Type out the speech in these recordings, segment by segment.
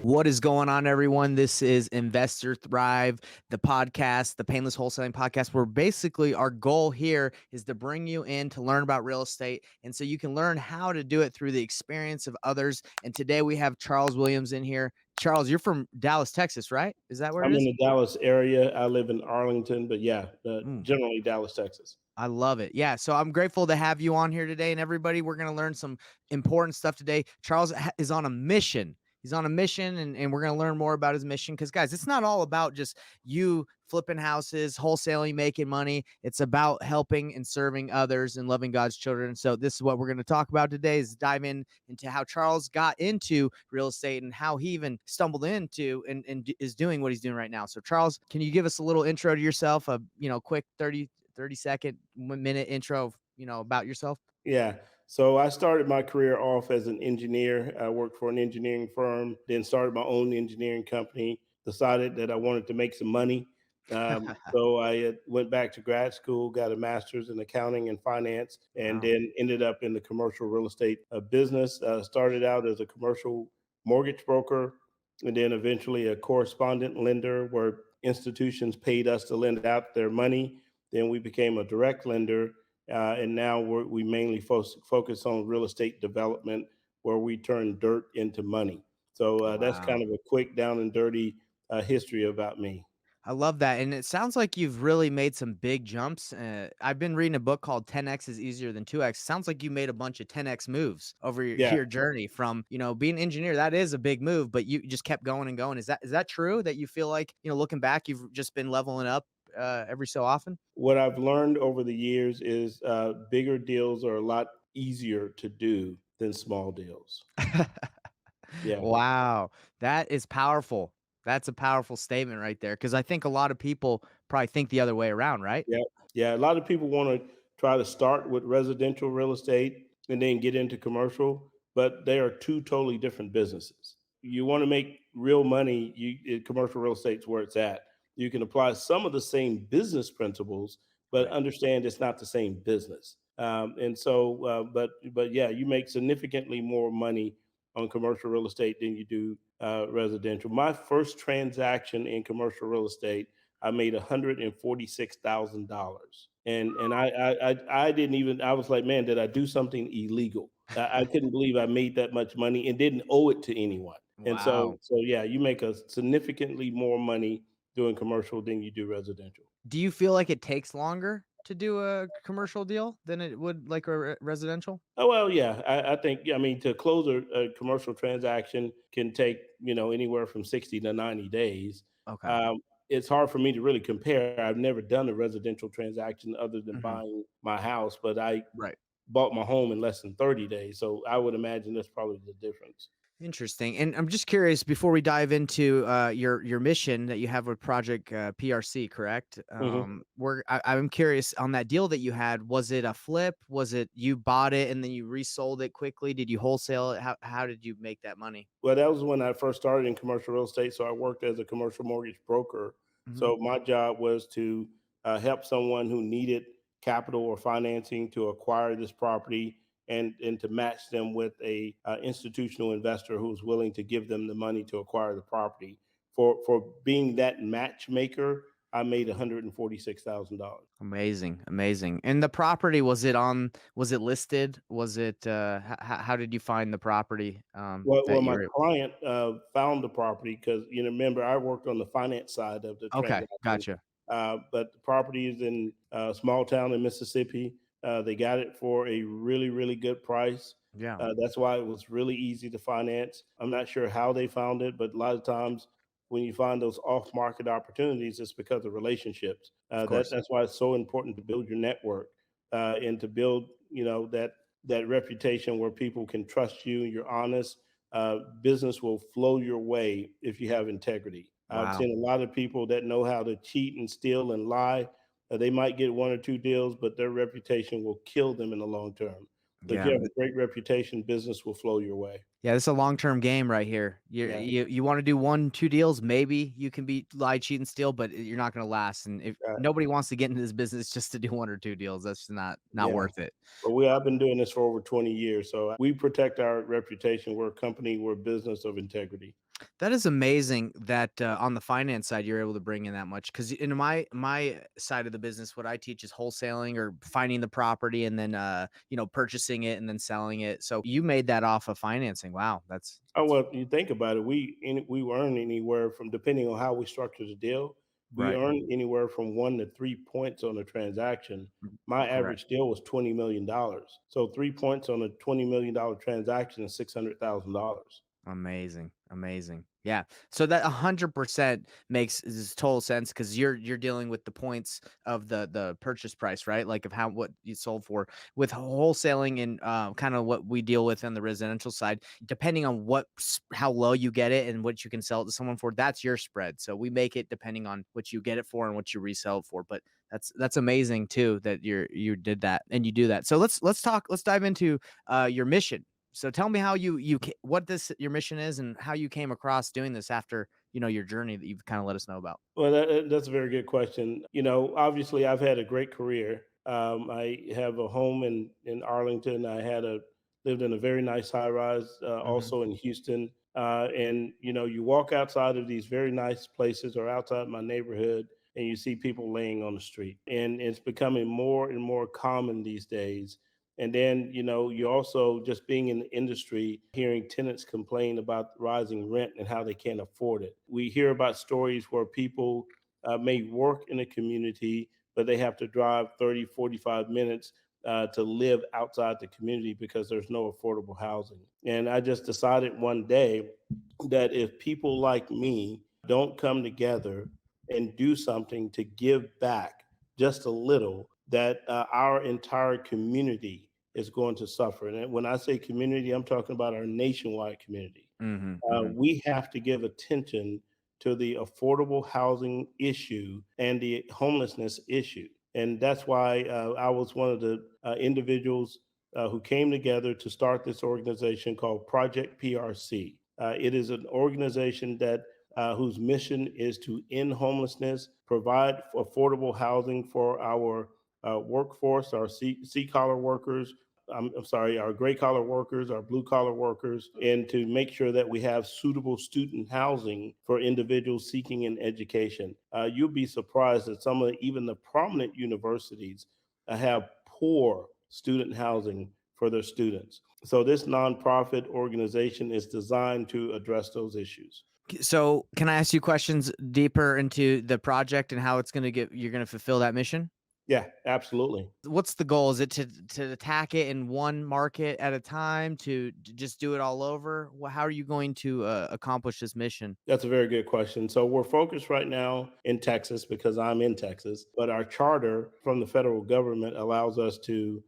What is going on, everyone? This is Investor Thrive, the podcast, the Painless Wholesaling podcast, where basically our goal here is to bring you in to learn about real estate. And so you can learn how to do it through the experience of others. And today we have Charles Williams in here. Charles, you're from Dallas, Texas, right? Is that where it I'm in is? the Dallas area. I live in Arlington, but yeah, Mm. generally Dallas, Texas. I love it. Yeah. So I'm grateful to have you on here today. And everybody, we're going to learn some important stuff today. Charles is on a mission. He's on a mission, and we're going to learn more about his mission. Because, guys, it's not all about just you flipping houses, wholesaling, making money. It's about helping and serving others and loving God's children. So this is what we're going to talk about today, is dive into how Charles got into real estate and how he even stumbled into and is doing what he's doing right now. So, Charles, can you give us a little intro to yourself, a quick 30-second, 1 minute intro, about yourself? Yeah. So I started my career off as an engineer. I worked for an engineering firm, then started my own engineering company, decided that I wanted to make some money. So I went back to grad school, got a master's in accounting and finance, and Wow. then ended up in the commercial real estate business. Started out as a commercial mortgage broker, and then eventually a correspondent lender where institutions paid us to lend out their money. Then we became a direct lender, and now we mainly focus on real estate development, where we turn dirt into money. So that's Wow. kind of a quick down and dirty history about me. I love that. And it sounds like you've really made some big jumps. I've been reading a book called 10X is Easier Than 2X. Sounds like you made a bunch of 10X moves over your, Yeah. your journey from, being an engineer. That is a big move, but you just kept going and going. Is that true, that you feel like, looking back, you've just been leveling up every so often? What I've learned over the years is bigger deals are a lot easier to do than small deals. Yeah. Wow. That is powerful. That's a powerful statement right there. Cause I think a lot of people probably think the other way around, right? Yeah, yeah. A lot of people want to try to start with residential real estate and then get into commercial, but they are two totally different businesses. You want to make real money, commercial real estate's where it's at. You can apply some of the same business principles, but Right. understand it's not the same business. But yeah, you make significantly more money on commercial real estate than you do residential. My first transaction in commercial real estate, I made $146,000, and I didn't even. I was like, man, did I do something illegal? I couldn't believe I made that much money and didn't owe it to anyone. And Wow. so yeah, you make a significantly more money doing commercial than you do residential. Do you feel like it takes longer to do a commercial deal than it would like a residential? Oh well, yeah. I think, I mean, to close a commercial transaction can take, anywhere from 60 to 90 days. Okay. Um, it's hard for me to really compare. I've never done a residential transaction other than Mhm. buying my house, but I Right. bought my home in less than 30 days. So I would imagine that's probably the difference. Interesting. And I'm just curious, before we dive into your mission that you have with Project PRC, correct? Mhm. I'm curious, on that deal that you had. Was it a flip? Was it you bought it and then you resold it quickly? Did you wholesale it? How did you make that money? Well, that was when I first started in commercial real estate. So I worked as a commercial mortgage broker. Hmm. So my job was to help someone who needed capital or financing to acquire this property, and to match them with a institutional investor who's willing to give them the money to acquire the property. For being that matchmaker, I made $146,000. Amazing, amazing. And the property, was it listed? Was it how did you find the property Well, that my you're client found the property because, remember, I worked on the finance side of the Okay, transaction. gotcha. But the property is in a small town in Mississippi. They got it for a really, really good price. Yeah, That's why it was really easy to finance. I'm not sure how they found it, but a lot of times when you find those off-market opportunities, it's because of relationships. of That course. that's why it's so important to build your network, and to build, that reputation where people can trust you. You're honest. Business will flow your way if you have integrity. I've Wow. seen a lot of people that know how to cheat and steal and lie. They might get one or two deals, but their reputation will kill them in the long term. So if you Yeah. have a great reputation, business will flow your way. Yeah, this is a long-term game right here. You Yeah. you you want to do 1, 2 deals, maybe you can be lie, cheat, and steal, but you're not gonna last. And if Uh, nobody wants to get into this business just to do 1 or 2 deals, that's just not yeah. worth it. But I've been doing this for over 20 years. So we protect our reputation. We're a company, we're a business of integrity. That is amazing that, on the finance side, you're able to bring in that much. Because in my side of the business, what I teach is wholesaling or finding the property and then, purchasing it and then selling it. So you made that off of financing. Wow, Oh, that's well, you think about it, we earn anywhere from, depending on how we structure the deal, we right. earn anywhere from 1 to 3 points on a transaction. My Correct. average deal was $20 million. So 3 points on a $20 million transaction is $600,000. Amazing, amazing. Yeah. So that 100% makes is total sense because you're dealing with the points of the purchase price, right? Like of how what you sold for. With wholesaling and kind of what we deal with on the residential side, depending on how low you get it and what you can sell it to someone for, that's your spread. So we make it depending on what you get it for and what you resell it for. But that's amazing too that you did that and you do that. So let's dive into your mission. So tell me how what this your mission is and how you came across doing this after, your journey that you've kind of let us know about. Well, that's a very good question. Obviously, I've had a great career. I have a home in Arlington. Lived in a very nice high rise, Mhm. also in Houston. And you walk outside of these very nice places or outside my neighborhood, and you see people laying on the street, and it's becoming more and more common these days. And then, you also just being in the industry, hearing tenants complain about rising rent and how they can't afford it. We hear about stories where people may work in a community, but they have to drive 30, 45 minutes to live outside the community because there's no affordable housing. And I just decided one day that if people like me don't come together and do something to give back just a little, that our entire community is going to suffer. And when I say community, I'm talking about our nationwide community. Mhm. Mhm. We have to give attention to the affordable housing issue and the homelessness issue. And that's why I was one of the individuals who came together to start this organization called Project PRC. It is an organization that whose mission is to end homelessness, provide affordable housing for our workforce, our collar workers, I'm sorry, our gray collar workers, our blue collar workers, and to make sure that we have suitable student housing for individuals seeking an education. You'll be surprised that even the prominent universities have poor student housing for their students. So this nonprofit organization is designed to address those issues. So can I ask you questions deeper into the project and how you're gonna fulfill that mission? Yeah, absolutely. What's the goal? Is it to attack it in one market at a time, to just do it all over? How are you going to accomplish this mission? That's a very good question. So we're focused right now in Texas because I'm in Texas, but our charter from the federal government allows us to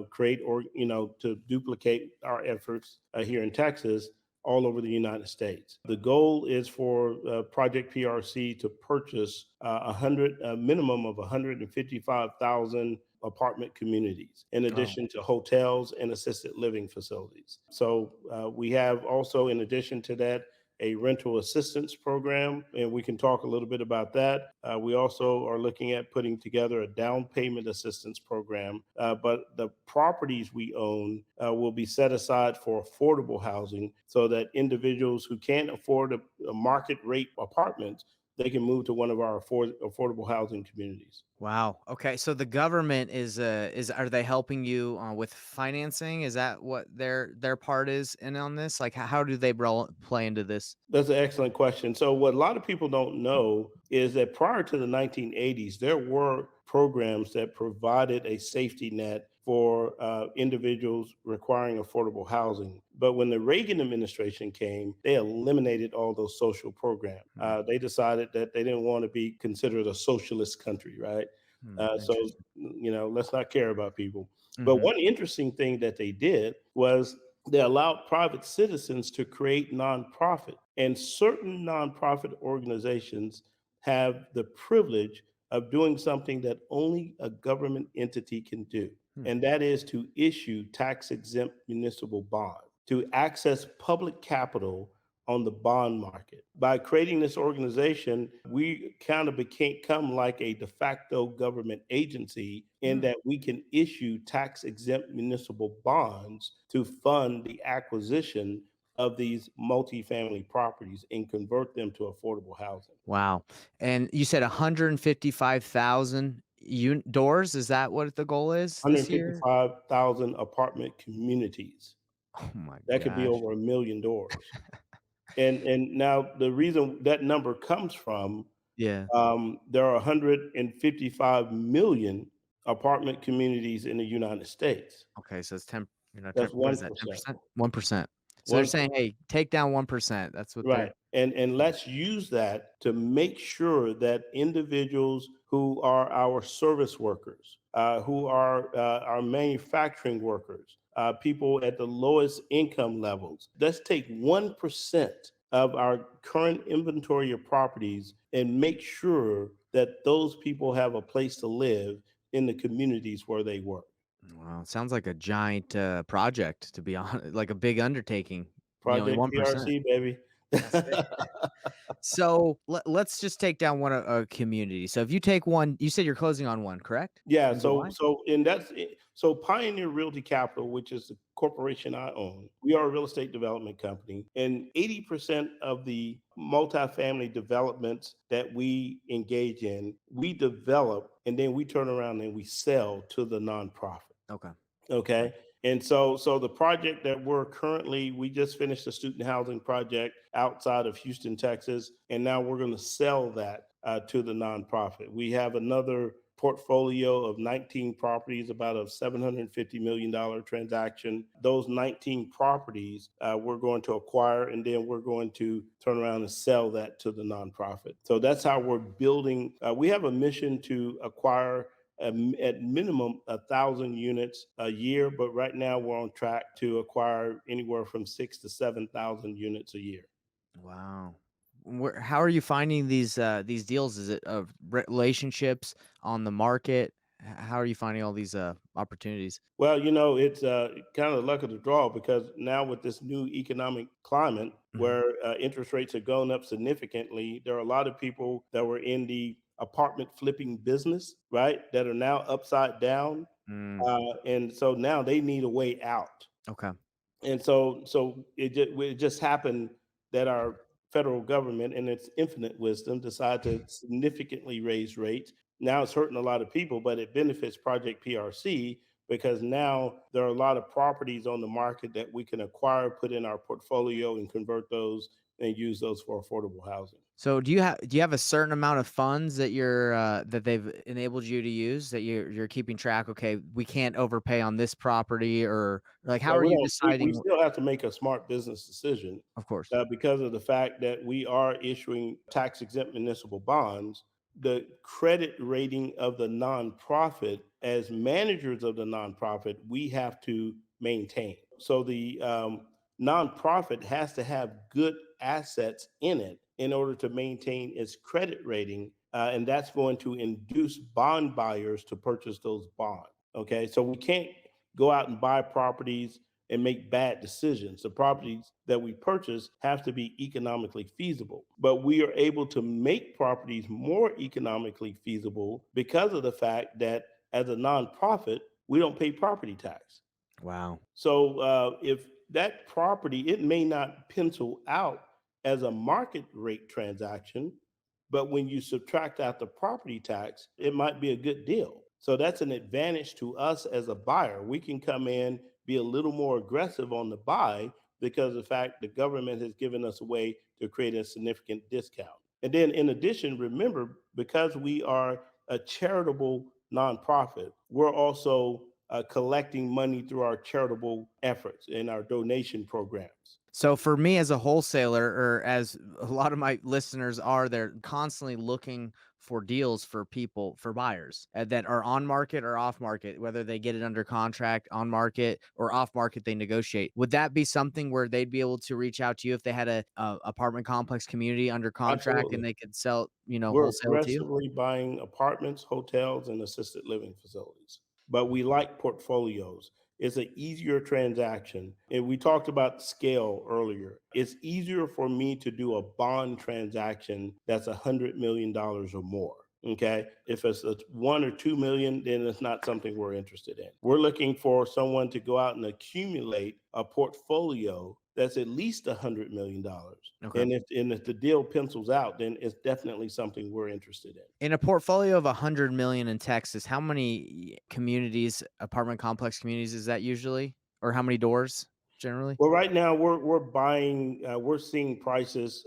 create or to duplicate our efforts here in Texas all over the United States. The goal is for Project PRC to purchase a minimum of 155,000 apartment communities, in Oh, addition to hotels and assisted living facilities. So we have also, in addition to that, a rental assistance program, and we can talk a little bit about that. We also are looking at putting together a down payment assistance program, but the properties we own will be set aside for affordable housing so that individuals who can't afford a market rate apartment, they can move to one of our affordable housing communities. wow. Okay, so the government is are they helping you with financing? Is that what their part is in on this? Like, how do they play into this? That's an excellent question. So, what a lot of people don't know is that prior to the 1980s, there were programs that provided a safety net for individuals requiring affordable housing. But when the Reagan administration came, they eliminated all those social programs. Hmm, They decided that they didn't want to be considered a socialist country, right? So, interesting. let's not care about people. But Hmm. one interesting thing that they did was they allowed private citizens to create nonprofit, and certain nonprofit organizations have the privilege of doing something that only a government entity can do, Hmm. and that is to issue tax exempt municipal bond to access public capital on the bond market. By creating this organization, we kind of become like a de facto government agency in Hmm. that we can issue tax exempt municipal bonds to fund the acquisition of these multifamily properties and convert them to affordable housing. Wow. And you said 155,000 doors, is that what the goal is this year? 155,000 apartment communities. Oh my That could be gosh. over a million doors. And now the reason that number comes from, Yeah. there are 155 million apartment communities in the United States. Okay, so it's 10, 10, That's what is that, 1%. 10%? 1%. So they're saying, 1%. "Hey, take down 1%." That's what Right. they're And let's use that to make sure that individuals who are our service workers, who are our manufacturing workers, people at the lowest income levels, let's take 1% of our current inventory of properties and make sure that those people have a place to live in the communities where they work. Wow, it sounds like a giant, project, to be honest, like a big undertaking, Project 1%. PRC, baby. That's it. So, let's just take down a community. So if you take one, you said you're closing on one, correct? Yeah, In so July? so and that's it. So Pioneer Realty Capital, which is the corporation I own, we are a real estate development company, and 80% of the multifamily developments that we engage in, we develop and then we turn around and we sell to the nonprofit. Okay, Okay. nice. And so the project that we just finished a student housing project outside of Houston, Texas, and now we're going to sell that to the nonprofit. We have another portfolio of 19 properties, about a $750 million transaction. Those 19 properties we're going to acquire, and then we're going to turn around and sell that to the nonprofit. So that's how we're building. We have a mission to acquire at minimum 1,000 units a year, but right now we're on track to acquire anywhere from 6 to 7,000 units a year. Wow. How are you finding these deals? Is it of relationships on the market? How are you finding all these, opportunities? Well, it's kind of the luck of the draw because now with this new economic climate Mhm. where interest rates have gone up significantly, there are a lot of people that were in the apartment flipping business, right, that are now upside down. Mm, And so now they need a way out. okay. And so it just happened that our federal government, in its infinite wisdom, decided to significantly raise rates. Now it's hurting a lot of people, but it benefits Project PRC because now there are a lot of properties on the market that we can acquire, put in our portfolio, and convert those and use those for affordable housing. So do you have a certain amount of funds that that they've enabled you to use, that you're keeping track, "Okay, we can't overpay on this property," or, like, how Well, are we you don't. We deciding? still have to make a smart business decision Of course. because of the fact that we are issuing tax exempt municipal bonds. The credit rating of the nonprofit, as managers of the nonprofit, we have to maintain. So the nonprofit has to have good assets in it in order to maintain its credit rating, and that's going to induce bond buyers to purchase those bonds. Okay, so we can't go out and buy properties and make bad decisions. The properties that we purchase have to be economically feasible, but we are able to make properties more economically feasible because of the fact that as a nonprofit, we don't pay property tax. Wow. So if that property, it may not pencil out as a market rate transaction, but when you subtract out the property tax, it might be a good deal. So that's an advantage to us as a buyer. We can come in, be a little more aggressive on the buy because of the fact the government has given us a way to create a significant discount. And then in addition, remember, because we are a charitable nonprofit, we're also collecting money through our charitable efforts and our donation programs. So for me as a wholesaler, or as a lot of my listeners are, they're constantly looking for deals for people, for buyers that are on market or off market, whether they get it under contract, on market or off market, they negotiate. Would that be something where they'd be able to reach out to you if they had a apartment complex community under contract and Absolutely. they could sell, We're wholesale to you? aggressively buying apartments, hotels, and assisted living facilities, but we like portfolios. It's an easier transaction. And we talked about scale earlier. It's easier for me to do a bond transaction that's $100 million or more. Okay. If it's a 1 or 2 million, then it's not something we're interested in. We're looking for someone to go out and accumulate a portfolio that's at least $100 million. Okay. And if the deal pencils out, then it's definitely something we're interested in. In a portfolio of 100 million in Texas, how many communities, apartment complex communities is that usually? Or how many doors generally? Well, right now we're buying we're seeing prices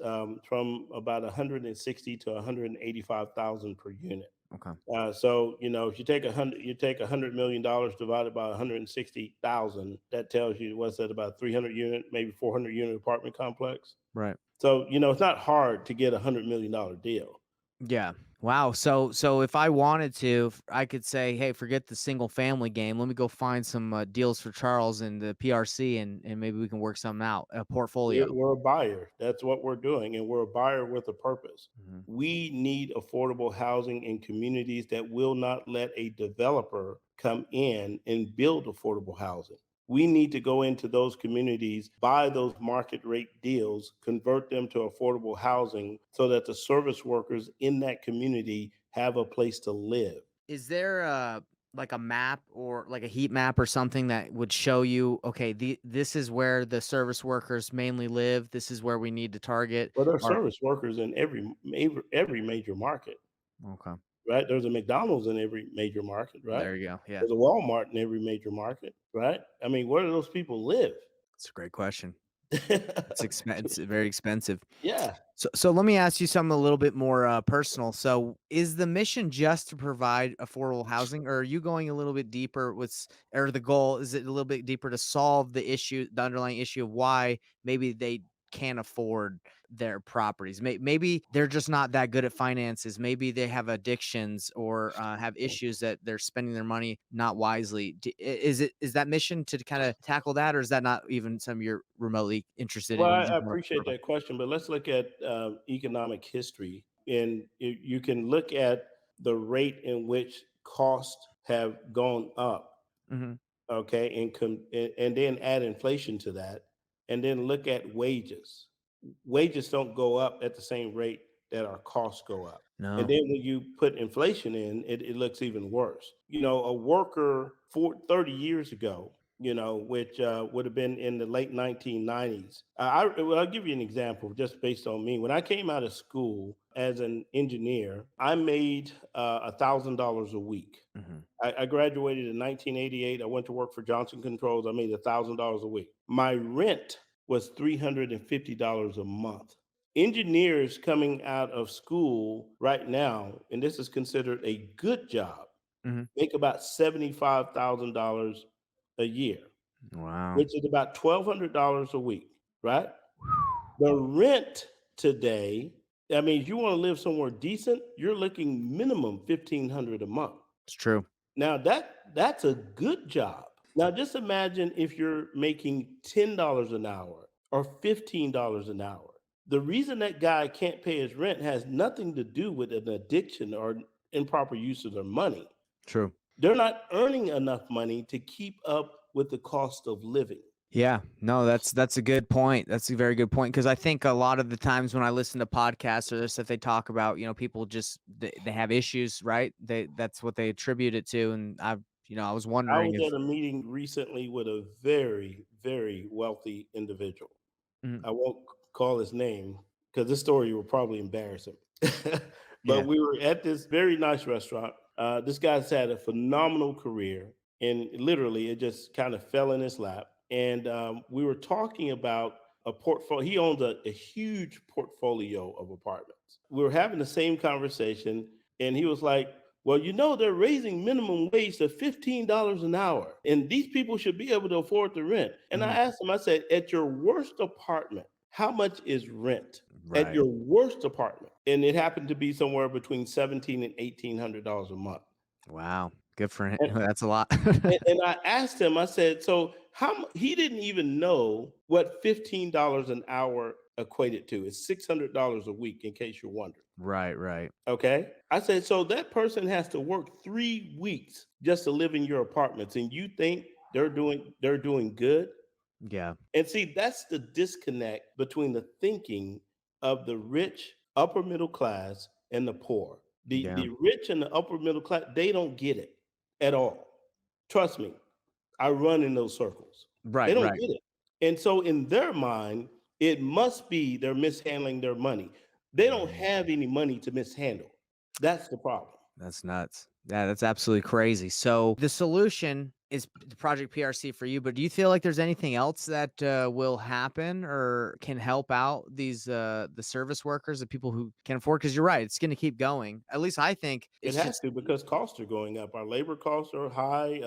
from about 160 to 185,000 per unit. Okay. So if you take $100 million divided by 160,000, that tells you what's that, about 300 unit, maybe 400 unit apartment complex. Right. So it's not hard to get $100 million deal. Yeah. Wow. So if I wanted to, I could say, "Hey, forget the single family game. Let me go find some deals for Charles and the PRC, and maybe we can work something out. A portfolio." We're a buyer. That's what we're doing, and we're a buyer with a purpose. Mhm. We need affordable housing in communities that will not let a developer come in and build affordable housing. We need to go into those communities, buy those market rate deals, convert them to affordable housing so that the service workers in that community have a place to live. Is there like a map or like a heat map or something that would show you, okay, this is where the service workers mainly live. This is where we need to target. But there are Or service workers in every major market, okay, right? There's a McDonald's in every major market, right? there you go. Yeah, There's a Walmart in every major market, right? I mean, where do those people live? it's a great question. It's very expensive. Yeah. So let me ask you something a little bit more personal. So is the mission just to provide affordable housing, or are you going a little bit deeper with, or the goal is it a little bit deeper to solve the issue, the underlying issue of why maybe they can't afford their properties? Maybe they're just not that good at finances. Maybe they have addictions or have issues that they're spending their money not wisely. Is that mission to kind of tackle that, or is that not even something you're remotely interested Well, in? You I just want to appreciate provide. that question, but let's look at economic history. And you can look at the rate in which costs have gone up, Mhm. okay, and then add inflation to that, and then look at wages. Wages don't go up at the same rate that our costs go up. And No. then when you put inflation in, it looks even worse. A worker 30 years ago, which would have been in the late 1990s. I'll give you an example just based on me. When I came out of school as an engineer, I made $1,000 a week. Mhm. I graduated in 1988. I went to work for Johnson Controls. I made $1,000 a week. My rent was $350 a month. Engineers coming out of school right now, and this is considered a good job, Mhm. make about $75,000 a year, Wow. which is about $1,200 a week, right? The rent today, I mean, if you want to live somewhere decent, you're looking minimum 1,500 a month. It's true. Now that's a good job. Now just imagine if you're making $10 an hour or $15 an hour. The reason that guy can't pay his rent has nothing to do with an addiction or improper use of their money. True. They're not earning enough money to keep up with the cost of living. Yeah. No, that's a good point. That's a very good point because I think a lot of the times when I listen to podcasts or this that they talk about, people just they have issues, right? That's what they attribute it to, and I was I wondering was if. at a meeting recently with a very, very wealthy individual. Mhm. I won't call his name because this story will probably embarrass him. But Yeah. we were at this very nice restaurant. This guy's had a phenomenal career, and literally, it just kind of fell in his lap. And we were talking about a portfolio. He owns a huge portfolio of apartments. We were having the same conversation, and he was like, well, they're raising minimum wage to $15 an hour, and these people should be able to afford the rent. And I Mhm. asked him, I said, at your worst apartment, how much is rent? At Right. your worst apartment. And it happened to be somewhere between $1,700 and $1,800 a month. Wow. Good for him. And, That's a lot. and I asked him, I said, so he didn't even know what $15 an hour equated to. It's $600 a week, in case you're wondering. Right. Right. Okay. I said, so that person has to work 3 weeks just to live in your apartments, and you think they're doing good? Yeah. And see, that's the disconnect between the thinking of the rich, upper middle class, and the poor. The Yeah. the rich and the upper middle class, they don't get it at all. Trust me, I run in those circles. They Right. don't Right. get it. And so in their mind, it must be they're mishandling their money. They don't Mm. have any money to mishandle. That's the problem. That's nuts. Yeah, that's absolutely crazy. So the solution is the Project PRC for you, but do you feel like there's anything else that will happen or can help out these the service workers, the people who can afford? Because you're right, it's going to keep going. At least I think It it's has just to because costs are going up. Our labor costs are high.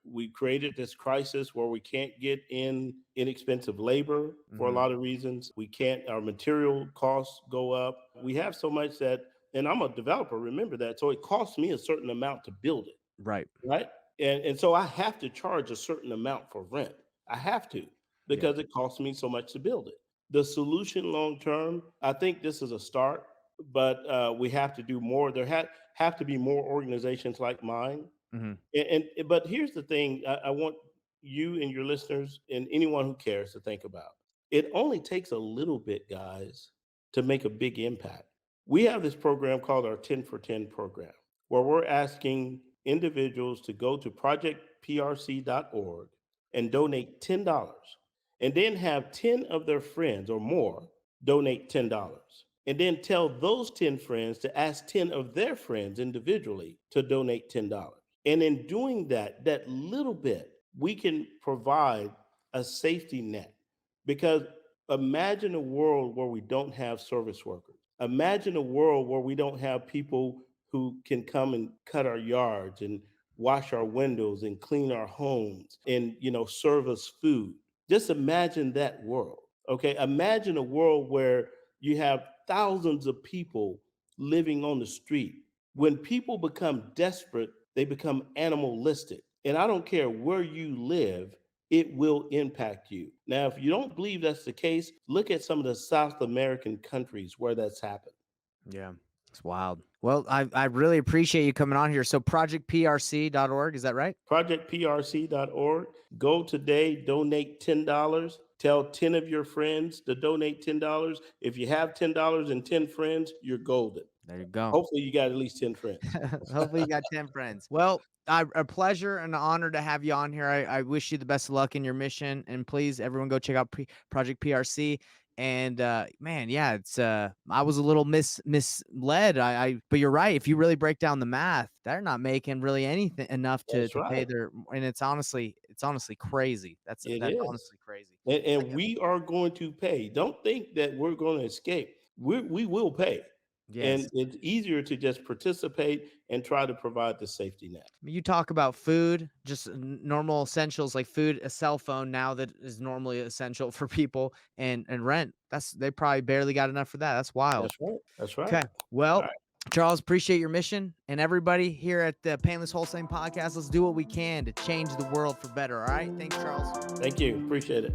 We created this crisis where we can't get in inexpensive labor for a mhm, lot of reasons. We can't, our material costs go up. We have so much that, and I'm a developer, remember that. So it costs me a certain amount to build it. right. Right? And so I have to charge a certain amount for rent. I have to Yeah. because it costs me so much to build it. The solution long term, I think this is a start, but we have to do more. Have to be more organizations like mine. Hmm. But here's the thing: I want you and your listeners and anyone who cares to think about. It only takes a little bit, guys, to make a big impact. We have this program called our 10 for 10 program, where we're asking individuals to go to projectprc.org and donate $10, and then have 10 of their friends or more donate $10. And then tell those 10 friends to ask 10 of their friends individually to donate $10. And in doing that, that little bit, we can provide a safety net. Because imagine a world where we don't have service workers. Imagine a world where we don't have people who can come and cut our yards and wash our windows and clean our homes and serve us food. Just imagine that world. Okay? Imagine a world where you have thousands of people living on the street. When people become desperate, they become animalistic. And I don't care where you live, it will impact you. Now, if you don't believe that's the case, look at some of the South American countries where that's happened. Yeah. It's wild. Well, I really appreciate you coming on here. So projectprc.org, is that right? ProjectPRC.org. Go today, donate $10. Tell 10 of your friends to donate $10. If you have $10 and 10 friends, you're golden. There you go. Hopefully, you got at least 10 friends. Hopefully you got 10 friends. Well, a pleasure and an honor to have you on here. I wish you the best of luck in your mission. And please, everyone, go check out Project PRC. And man, yeah, it's I was a little misled. But you're right. If you really break down the math, they're not making really anything enough That's to pay right. their, and it's honestly crazy. It That's is. honestly crazy. And Like, we are going to pay. Don't think that we're going to escape. We will pay. And yes. it's easier to just participate and try to provide the safety net. You talk about food, just normal essentials like food, a cell phone now that is normally essential for people, and rent. They probably barely got enough for that. That's wild. That's right. That's right. Okay. All Well, right. Charles, appreciate your mission. And everybody here at the Painless Wholesaling Podcast, let's do what we can to change the world for better. All right. Thanks, Charles. Thank you. Appreciate it.